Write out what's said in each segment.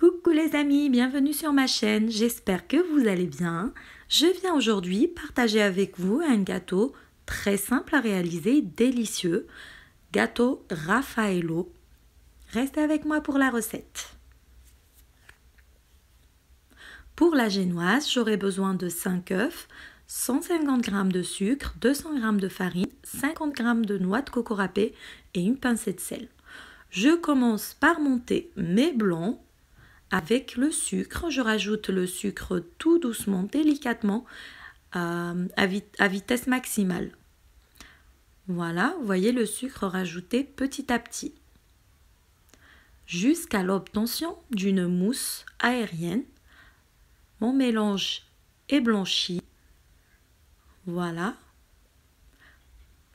Coucou les amis, bienvenue sur ma chaîne, j'espère que vous allez bien. Je viens aujourd'hui partager avec vous un gâteau très simple à réaliser, délicieux, gâteau Raffaello. Restez avec moi pour la recette. Pour la génoise, j'aurai besoin de 5 œufs, 150 g de sucre, 200 g de farine, 50 g de noix de coco râpée et une pincée de sel. Je commence par monter mes blancs. Avec le sucre, je rajoute le sucre tout doucement, délicatement, à vitesse maximale. Voilà, vous voyez le sucre rajouté petit à petit. Jusqu'à l'obtention d'une mousse aérienne. Mon mélange est blanchi. Voilà.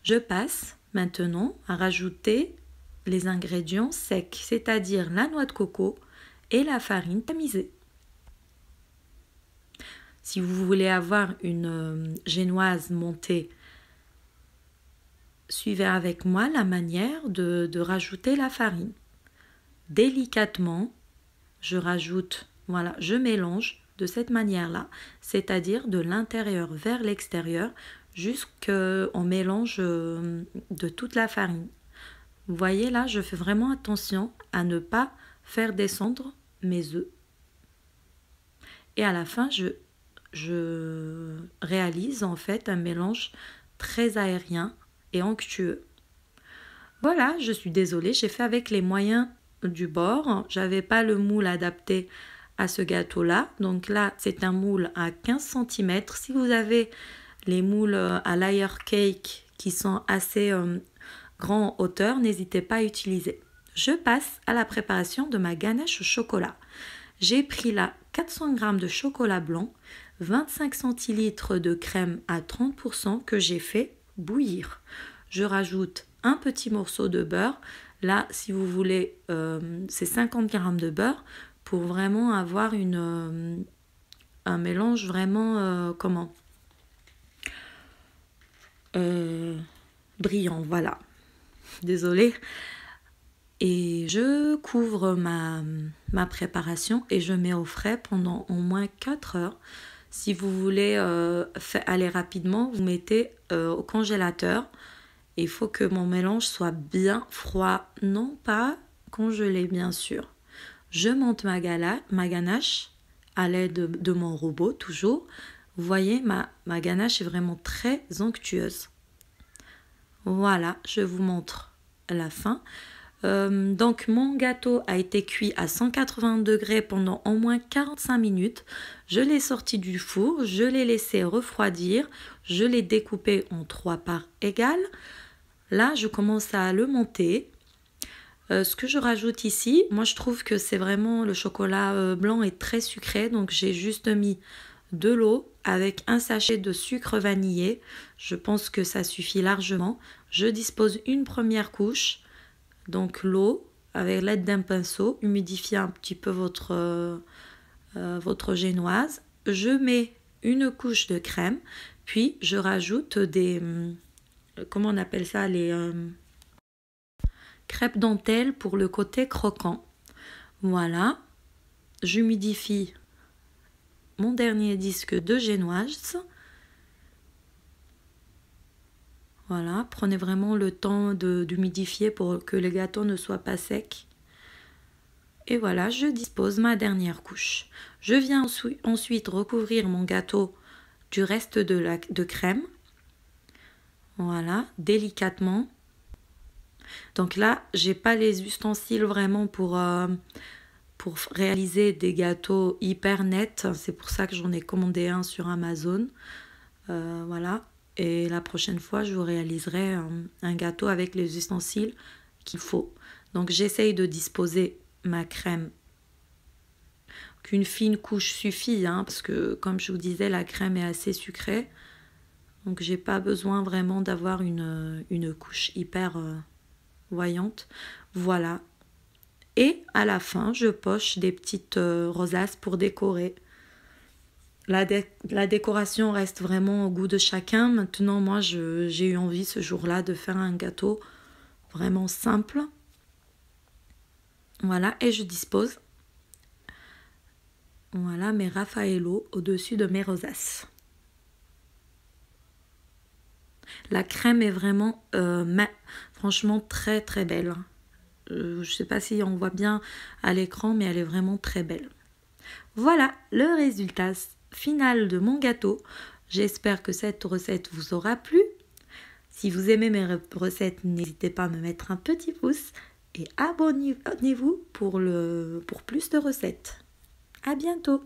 Je passe maintenant à rajouter les ingrédients secs, c'est-à-dire la noix de coco et la farine tamisée. Si vous voulez avoir une génoise montée, suivez avec moi la manière de rajouter la farine. Délicatement, je rajoute, voilà, je mélange de cette manière-là, c'est-à-dire de l'intérieur vers l'extérieur, jusqu'au mélange de toute la farine. Vous voyez là, je fais vraiment attention à ne pas faire descendre mes œufs. Et à la fin, je réalise en fait un mélange très aérien et onctueux. Voilà, je suis désolée, j'ai fait avec les moyens du bord. J'avais pas le moule adapté à ce gâteau-là. Donc là, c'est un moule à 15 cm. Si vous avez les moules à layer cake qui sont assez grands en hauteur, n'hésitez pas à utiliser. Je passe à la préparation de ma ganache au chocolat. J'ai pris là 400 g de chocolat blanc, 25 centilitres de crème à 30% que j'ai fait bouillir. Je rajoute un petit morceau de beurre. Là, si vous voulez, c'est 50 g de beurre pour vraiment avoir un mélange vraiment, brillant, voilà. Désolée. Et je couvre ma préparation et je mets au frais pendant au moins 4 heures. Si vous voulez aller rapidement, vous mettez au congélateur. Il faut que mon mélange soit bien froid, non pas congelé bien sûr. Je monte ma ganache à l'aide de mon robot toujours. Vous voyez, ma ganache est vraiment très onctueuse. Voilà, je vous montre la fin. Donc mon gâteau a été cuit à 180 degrés pendant au moins 45 minutes. Je l'ai sorti du four, je l'ai laissé refroidir, je l'ai découpé en 3 parts égales. Là, je commence à le monter. Ce que je rajoute ici, moi je trouve que c'est vraiment le chocolat blanc est très sucré, donc j'ai juste mis de l'eau avec un sachet de sucre vanillé. Je pense que ça suffit largement. Je dispose une première couche. Donc l'eau, avec l'aide d'un pinceau, humidifiez un petit peu votre génoise. Je mets une couche de crème, puis je rajoute des, comment on appelle ça, les crêpes dentelles pour le côté croquant. Voilà, j'humidifie mon dernier disque de génoise. Voilà, prenez vraiment le temps d'humidifier pour que le gâteau ne soit pas sec. Et voilà, je dispose ma dernière couche. Je viens ensuite recouvrir mon gâteau du reste de crème. Voilà, délicatement. Donc là, j'ai pas les ustensiles vraiment pour réaliser des gâteaux hyper nets. C'est pour ça que j'en ai commandé un sur Amazon. Voilà. Et la prochaine fois, je vous réaliserai un gâteau avec les ustensiles qu'il faut. Donc, j'essaye de disposer ma crème. Qu'une fine couche suffit, hein, parce que, comme je vous disais, la crème est assez sucrée. Donc, j'ai pas besoin vraiment d'avoir une couche hyper voyante. Voilà. Et à la fin, je poche des petites rosaces pour décorer. La décoration reste vraiment au goût de chacun. Maintenant, moi, j'ai eu envie ce jour-là de faire un gâteau vraiment simple. Voilà, et je dispose Voilà mes Raffaello au-dessus de mes rosaces. La crème est vraiment, franchement, très très belle. Je ne sais pas si on voit bien à l'écran, mais elle est vraiment très belle. Voilà le résultat final de mon gâteau. J'espère que cette recette vous aura plu. Si vous aimez mes recettes, n'hésitez pas à me mettre un petit pouce et abonnez-vous pour plus de recettes. À bientôt!